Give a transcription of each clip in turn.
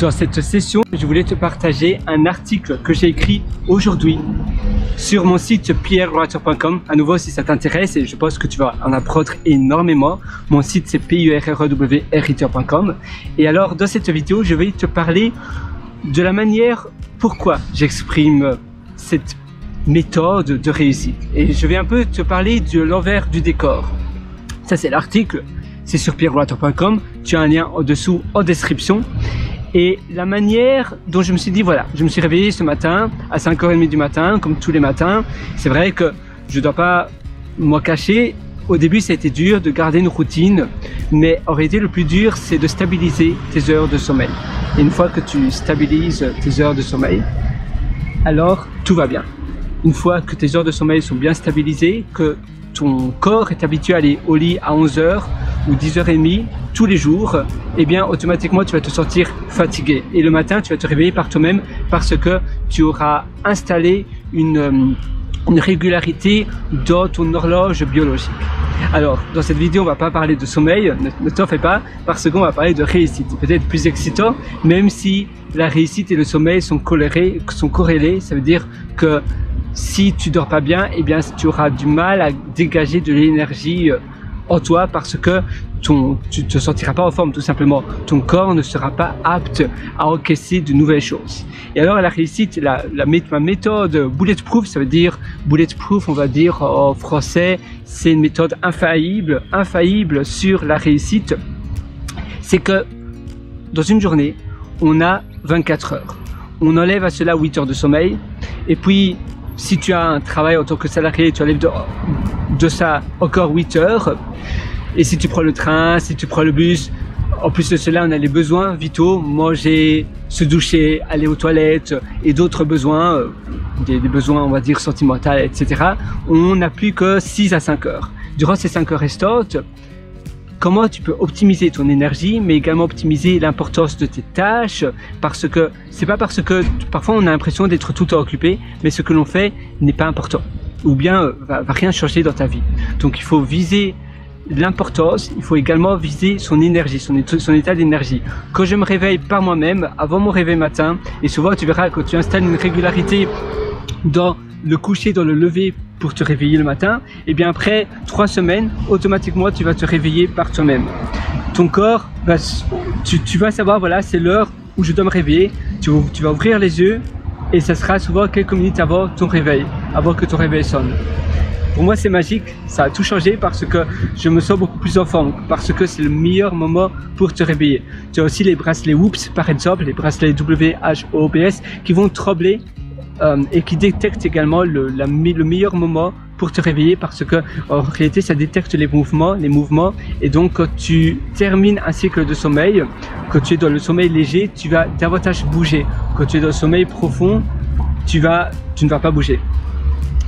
Dans cette session, je voulais te partager un article que j'ai écrit aujourd'hui sur mon site pierrewriter.com. À nouveau, si ça t'intéresse, et je pense que tu vas en apprendre énormément. Mon site, c'est pierrewriter.com. Et alors, dans cette vidéo, je vais te parler de la manière pourquoi j'exprime cette méthode de réussite. Et je vais un peu te parler de l'envers du décor. Ça, c'est l'article. C'est sur pierrewriter.com. Tu as un lien au-dessous en description. Et la manière dont je me suis dit, voilà, je me suis réveillé ce matin à 5h30 du matin, comme tous les matins. C'est vrai que je ne dois pas m'en cacher. Au début, ça a été dur de garder une routine, mais en réalité, le plus dur, c'est de stabiliser tes heures de sommeil. Et une fois que tu stabilises tes heures de sommeil, alors tout va bien. Une fois que tes heures de sommeil sont bien stabilisées, que ton corps est habitué à aller au lit à 11h ou 10h30 tous les jours, eh bien automatiquement tu vas te sentir fatigué. Et le matin, tu vas te réveiller par toi-même parce que tu auras installé une régularité dans ton horloge biologique. Alors, dans cette vidéo, on va pas parler de sommeil, ne t'en fais pas, parce qu'on va parler de réussite. C'est peut-être plus excitant, même si la réussite et le sommeil sont corrélés, ça veut dire que si tu dors pas bien, eh bien tu auras du mal à dégager de l'énergie en toi parce que tu te sentiras pas en forme tout simplement. Ton corps ne sera pas apte à encaisser de nouvelles choses. Et alors la réussite, ma méthode bulletproof, ça veut dire bulletproof, on va dire en français, c'est une méthode infaillible sur la réussite. C'est que dans une journée, on a 24 heures. On enlève à cela 8 heures de sommeil et puis si tu as un travail en tant que salarié, tu enlèves de ça encore 8 heures. Et si tu prends le train, si tu prends le bus, en plus de cela, on a les besoins vitaux, manger, se doucher, aller aux toilettes et d'autres besoins, des besoins, on va dire, sentimentaux, etc. On n'a plus que 6 à 5 heures. Durant ces 5 heures restantes, comment tu peux optimiser ton énergie, mais également optimiser l'importance de tes tâches, parce que c'est pas parce que parfois on a l'impression d'être tout le temps occupé, mais ce que l'on fait n'est pas important, ou bien va rien changer dans ta vie. Donc il faut viser l'importance, il faut également viser son énergie, son état d'énergie. Quand je me réveille par moi-même, avant mon réveil matin, et souvent tu verras quand tu installes une régularité dans le coucher, dans le lever pour te réveiller le matin, et bien après 3 semaines, automatiquement tu vas te réveiller par toi-même. Ton corps, tu vas savoir, voilà, c'est l'heure où je dois me réveiller, tu vas ouvrir les yeux et ça sera souvent quelques minutes avant ton réveil, avant que ton réveil sonne. Pour moi c'est magique, ça a tout changé parce que je me sens beaucoup plus en forme, parce que c'est le meilleur moment pour te réveiller. Tu as aussi les bracelets Whoops par exemple, les bracelets WHOOPS qui vont troubler et qui détectent également le meilleur moment pour te réveiller parce que en réalité ça détecte les mouvements et donc quand tu termines un cycle de sommeil, quand tu es dans le sommeil léger, tu vas davantage bouger. Quand tu es dans le sommeil profond, tu ne vas pas bouger.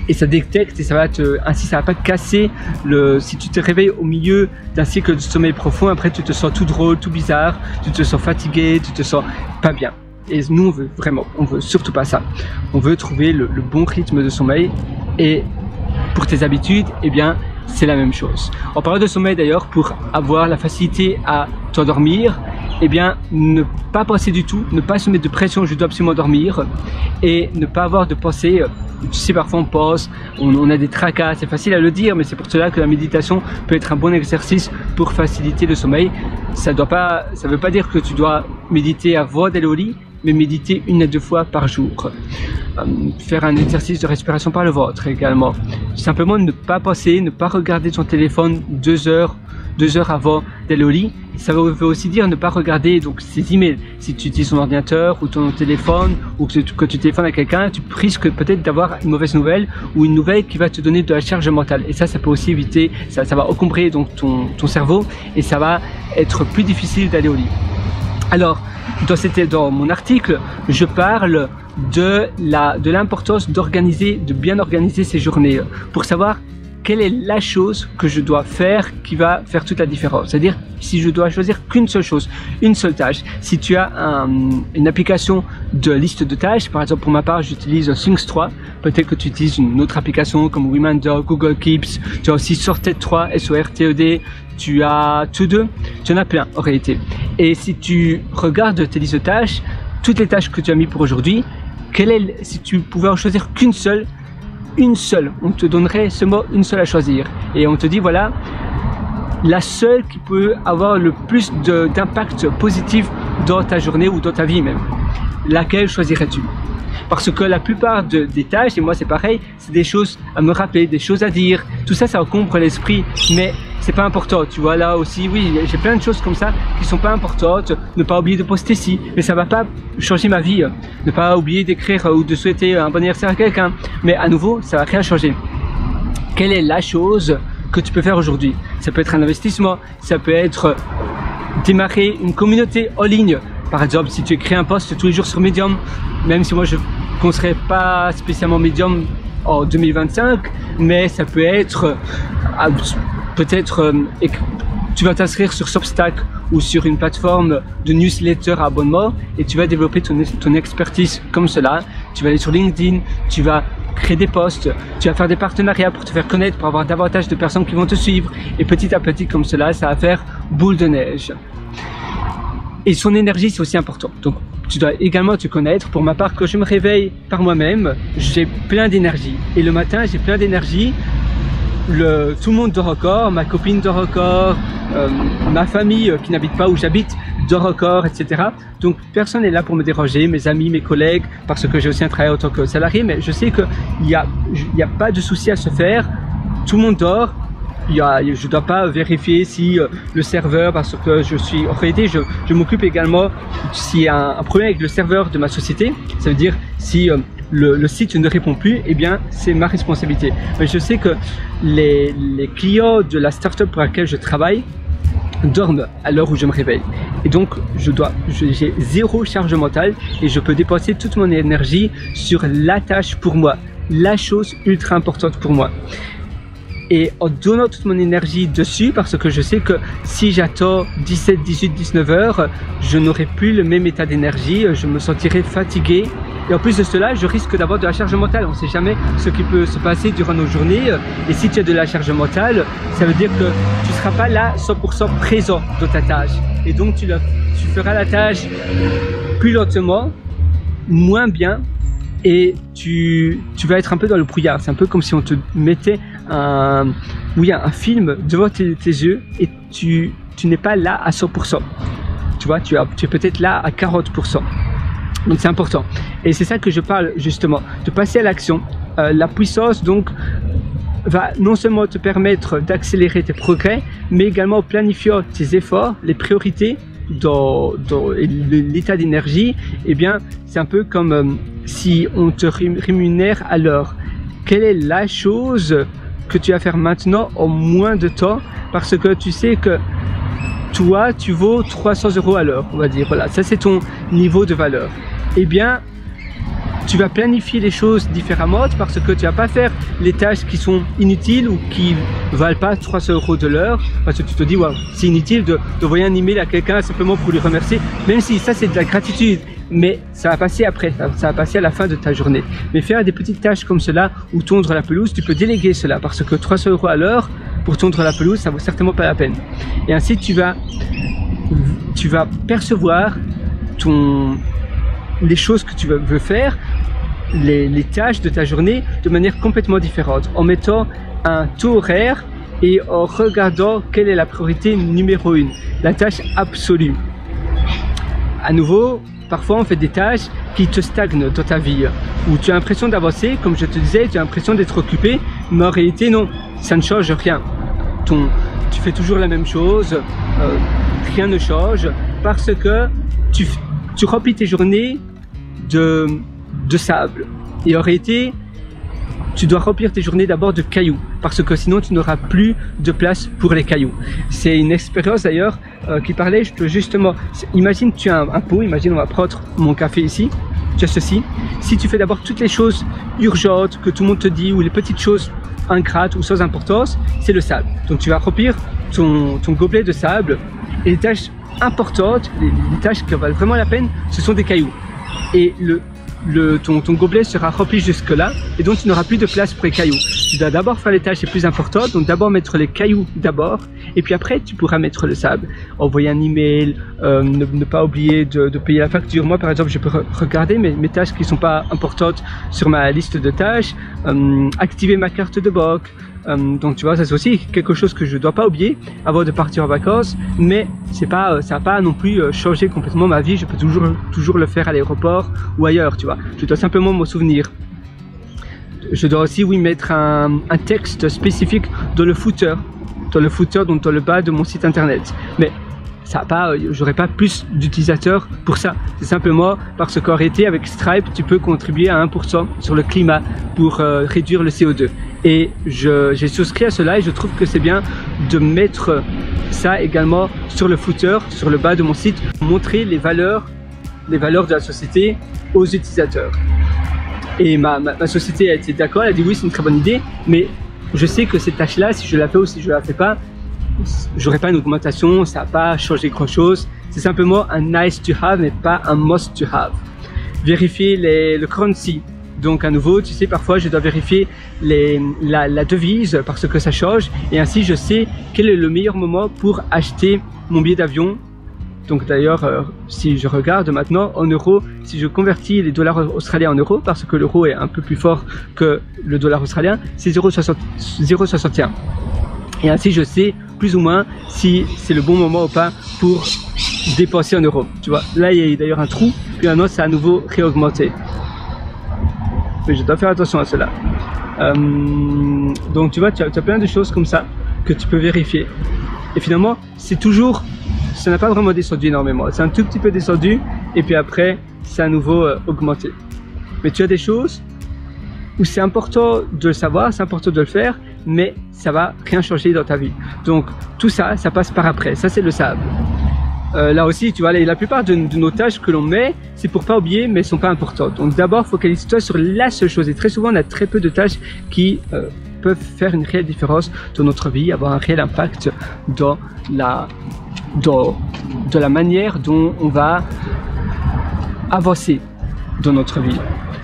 Et ça détecte et ainsi ça va pas te casser si tu te réveilles au milieu d'un cycle de sommeil profond, après tu te sens tout drôle, tout bizarre, tu te sens fatigué, tu te sens pas bien. Et nous on veut surtout pas ça. On veut trouver le bon rythme de sommeil et pour tes habitudes, eh bien c'est la même chose. En parlant de sommeil d'ailleurs, pour avoir la facilité à t'endormir, eh bien ne pas penser du tout, ne pas se mettre de pression, je dois absolument dormir et ne pas avoir de pensée. Tu sais, parfois on pense, on a des tracas, c'est facile à le dire, mais c'est pour cela que la méditation peut être un bon exercice pour faciliter le sommeil. Ça veut pas dire que tu dois méditer avant d'aller au lit, mais méditer 1 à 2 fois par jour. Faire un exercice de respiration par le ventre également. Simplement ne pas penser, ne pas regarder ton téléphone 2 heures avant d'aller au lit. Ça veut aussi dire ne pas regarder donc ses emails. Si tu utilises ton ordinateur ou ton téléphone ou que tu téléphones à quelqu'un, tu risques peut-être d'avoir une mauvaise nouvelle ou une nouvelle qui va te donner de la charge mentale. Et ça peut aussi éviter, ça va encombrer donc ton cerveau et ça va être plus difficile d'aller au lit. Alors, dans mon article, je parle de l'importance de bien organiser ses journées pour savoir quelle est la chose que je dois faire qui va faire toute la différence. C'est-à-dire, si je dois choisir qu'une seule chose, une seule tâche. Si tu as une application de liste de tâches, par exemple pour ma part j'utilise Things 3 peut-être que tu utilises une autre application comme Remainder, Google Keeps, tu as aussi Sorted 3, SORTED, tu as To-Do, tu en as plein en réalité. Et si tu regardes tes listes de tâches, toutes les tâches que tu as mis pour aujourd'hui, si tu pouvais en choisir qu'une seule, on te donnerait seulement une seule à choisir. Et on te dit voilà, la seule qui peut avoir le plus d'impact positif dans ta journée ou dans ta vie même. Laquelle choisirais-tu? Parce que la plupart des tâches, et moi c'est pareil, c'est des choses à me rappeler, des choses à dire, tout ça, ça encombre l'esprit, mais c'est pas important, tu vois, là aussi, oui, j'ai plein de choses comme ça qui sont pas importantes, ne pas oublier de poster ci, mais ça va pas changer ma vie, ne pas oublier d'écrire ou de souhaiter un bon anniversaire à quelqu'un, mais à nouveau, ça va rien changer. Quelle est la chose que tu peux faire aujourd'hui? Ça peut être un investissement, ça peut être démarrer une communauté en ligne. Par exemple, si tu écris un post tous les jours sur Medium, même si moi je ne conseillerais pas spécialement Medium en 2025, mais ça peut être peut-être tu vas t'inscrire sur Substack ou sur une plateforme de newsletter à abonnement et tu vas développer ton expertise comme cela. Tu vas aller sur LinkedIn, tu vas créer des posts, tu vas faire des partenariats pour te faire connaître, pour avoir davantage de personnes qui vont te suivre et petit à petit comme cela, ça va faire boule de neige. Et son énergie, c'est aussi important. Donc, tu dois également te connaître. Pour ma part, quand je me réveille par moi-même, j'ai plein d'énergie. Et le matin, j'ai plein d'énergie. Tout le monde dort encore, ma copine dort encore, ma famille qui n'habite pas où j'habite dort encore, etc. Donc, personne n'est là pour me déranger, mes amis, mes collègues, parce que j'ai aussi un travail en tant que salarié. Mais je sais qu'il n'y a pas de souci à se faire. Tout le monde dort. Je ne dois pas vérifier si le serveur, parce que en réalité, je m'occupe également s'il y a un problème avec le serveur de ma société. Ça veut dire si le site ne répond plus, eh bien, c'est ma responsabilité. Mais je sais que les clients de la startup pour laquelle je travaille dorment à l'heure où je me réveille. Et donc, j'ai zéro charge mentale et je peux dépenser toute mon énergie sur la tâche pour moi, la chose ultra importante pour moi. Et en donnant toute mon énergie dessus, parce que je sais que si j'attends 17, 18, 19 heures, je n'aurai plus le même état d'énergie, je me sentirai fatigué. Et en plus de cela, je risque d'avoir de la charge mentale. On ne sait jamais ce qui peut se passer durant nos journées. Et si tu as de la charge mentale, ça veut dire que tu ne seras pas là 100% présent dans ta tâche. Et donc tu feras la tâche plus lentement, moins bien. Et tu vas être un peu dans le brouillard. C'est un peu comme si on te mettait un film devant tes yeux et tu n'es pas là à 100%. Tu vois, tu es peut-être là à 40%. Donc c'est important. Et c'est ça que je parle justement, de passer à l'action. La puissance donc va non seulement te permettre d'accélérer tes progrès, mais également planifier tes efforts, les priorités dans l'état d'énergie. Eh bien, c'est un peu comme si on te rémunère à l'heure. Quelle est la chose que tu vas faire maintenant en moins de temps, parce que tu sais que toi, tu vaux 300 € à l'heure, on va dire. Voilà, ça c'est ton niveau de valeur. Eh bien, tu vas planifier les choses différemment parce que tu vas pas faire les tâches qui sont inutiles ou qui valent pas 300 € de l'heure, parce que tu te dis waouh, c'est inutile d'envoyer un email à quelqu'un simplement pour lui remercier, même si ça c'est de la gratitude, mais ça va passer après, ça va passer à la fin de ta journée. Mais faire des petites tâches comme cela ou tondre la pelouse, tu peux déléguer cela parce que 300 € à l'heure pour tondre la pelouse, ça vaut certainement pas la peine. Et ainsi tu vas percevoir les choses que tu veux faire, les tâches de ta journée de manière complètement différente, en mettant un taux horaire et en regardant quelle est la priorité numéro 1, la tâche absolue. À nouveau, parfois on fait des tâches qui te stagnent dans ta vie, où tu as l'impression d'avancer, comme je te disais, tu as l'impression d'être occupé, mais en réalité non, ça ne change rien. Tu fais toujours la même chose, rien ne change, parce que tu remplis tes journées de sable. Et en réalité, tu dois remplir tes journées d'abord de cailloux, parce que sinon tu n'auras plus de place pour les cailloux. C'est une expérience d'ailleurs qui parlait justement, imagine tu as un pot, imagine on va prendre mon café ici, tu as ceci. Si tu fais d'abord toutes les choses urgentes que tout le monde te dit, ou les petites choses ingrates ou sans importance, c'est le sable. Donc tu vas remplir ton gobelet de sable, et les tâches importantes, les tâches qui valent vraiment la peine, ce sont des cailloux. Et ton gobelet sera rempli jusque là et donc tu n'auras plus de place pour les cailloux. Tu dois d'abord faire les tâches les plus importantes, donc d'abord mettre les cailloux d'abord et puis après tu pourras mettre le sable. Envoyer un email, ne pas oublier de payer la facture. Moi par exemple je peux regarder mes tâches qui ne sont pas importantes sur ma liste de tâches, activer ma carte de banque. Donc tu vois, ça c'est aussi quelque chose que je dois pas oublier avant de partir en vacances, mais c'est pas, ça n'a pas non plus changé complètement ma vie. Je peux toujours le faire à l'aéroport ou ailleurs, tu vois. Je dois simplement m'en souvenir. Je dois aussi, oui, mettre un texte spécifique dans le footer, donc dans le bas de mon site internet. Mais ça pas, j'aurais pas plus d'utilisateurs pour ça. C'est simplement parce qu'en réalité avec Stripe, tu peux contribuer à 1% sur le climat pour réduire le CO2. Et j'ai souscrit à cela et je trouve que c'est bien de mettre ça également sur le footer, sur le bas de mon site, pour montrer les valeurs de la société aux utilisateurs. Et ma société a été d'accord, elle a dit oui, c'est une très bonne idée, mais je sais que cette tâche-là, si je la fais ou si je la fais pas, j'aurai pas une augmentation, ça va pas changer grand chose. C'est simplement un nice to have mais pas un must to have. Vérifier le currency. Donc à nouveau, tu sais, parfois je dois vérifier la devise parce que ça change et ainsi je sais quel est le meilleur moment pour acheter mon billet d'avion. Donc d'ailleurs, si je regarde maintenant en euros, si je convertis les dollars australiens en euros, parce que l'euro est un peu plus fort que le dollar australien, c'est 0,61. Et ainsi je sais plus ou moins si c'est le bon moment ou pas pour dépenser en euros. Tu vois, là il y a d'ailleurs un trou, puis maintenant ça a à nouveau réaugmenté. Mais je dois faire attention à cela. Donc tu vois, tu as plein de choses comme ça que tu peux vérifier. Et finalement, c'est toujours, ça n'a pas vraiment descendu énormément. C'est un tout petit peu descendu et puis après, c'est à nouveau augmenté. Mais tu as des choses où c'est important de le savoir, c'est important de le faire, mais ça va rien changer dans ta vie. Donc tout ça, ça passe par après. Ça c'est le sable. Là aussi, tu vois, la plupart de nos tâches que l'on met, c'est pour pas oublier, mais elles sont pas importantes. Donc d'abord, focalise-toi sur la seule chose. Et très souvent, on a très peu de tâches qui peuvent faire une réelle différence dans notre vie, avoir un réel impact dans la manière dont on va avancer dans notre vie.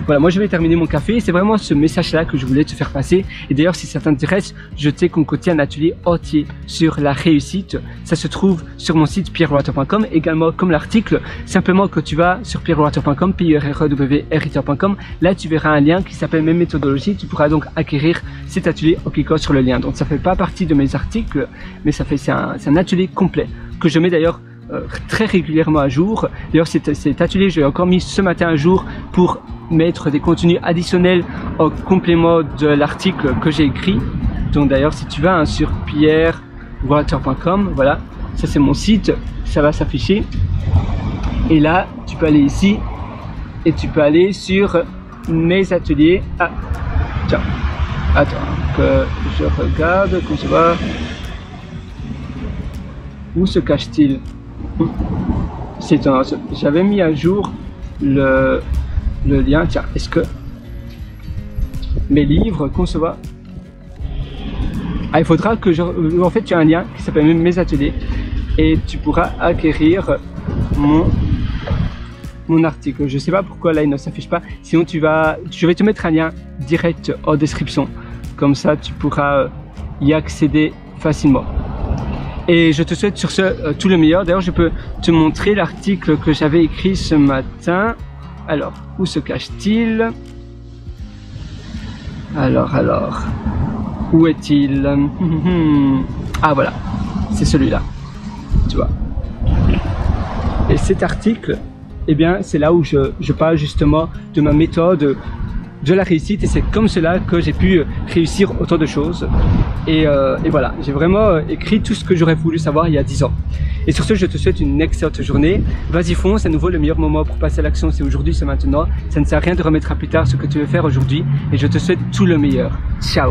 Voilà, moi je vais terminer mon café. C'est vraiment ce message-là que je voulais te faire passer. Et d'ailleurs, si ça t'intéresse, je t'ai concocté un atelier entier sur la réussite. Ça se trouve sur mon site pierrewater.com, également comme l'article. Simplement que tu vas sur pierrewater.com, pierrewater.com. Là, tu verras un lien qui s'appelle Mes méthodologies. Tu pourras donc acquérir cet atelier en cliquant sur le lien. Donc ça fait pas partie de mes articles, mais c'est un atelier complet que je mets d'ailleurs très régulièrement à jour. D'ailleurs cet atelier j'ai encore mis ce matin à jour pour mettre des contenus additionnels en complément de l'article que j'ai écrit. Donc d'ailleurs si tu vas sur pierrewater.com, voilà, ça c'est mon site, ça va s'afficher et là tu peux aller ici et tu peux aller sur mes ateliers. Ah tiens, attends que je regarde, qu'on se voit. Où se cache-t-il? J'avais mis à jour le lien. Tiens, est-ce que mes livres concevoir? Ah, il faudra que en fait tu as un lien qui s'appelle Mes ateliers et tu pourras acquérir mon article. Je sais pas pourquoi là il ne s'affiche pas. Sinon je vais te mettre un lien direct en description. Comme ça tu pourras y accéder facilement. Et je te souhaite sur ce tout le meilleur. D'ailleurs, je peux te montrer l'article que j'avais écrit ce matin. Alors, où se cache-t-il? Alors, où est-il? Ah voilà, c'est celui-là, tu vois. Et cet article, eh bien, c'est là où je parle justement de ma méthode de la réussite et c'est comme cela que j'ai pu réussir autant de choses et voilà, j'ai vraiment écrit tout ce que j'aurais voulu savoir il y a 10 ans. Et sur ce, je te souhaite une excellente journée. Vas-y fonce, à nouveau le meilleur moment pour passer à l'action, c'est aujourd'hui, c'est maintenant. Ça ne sert à rien de remettre à plus tard ce que tu veux faire aujourd'hui et je te souhaite tout le meilleur. Ciao.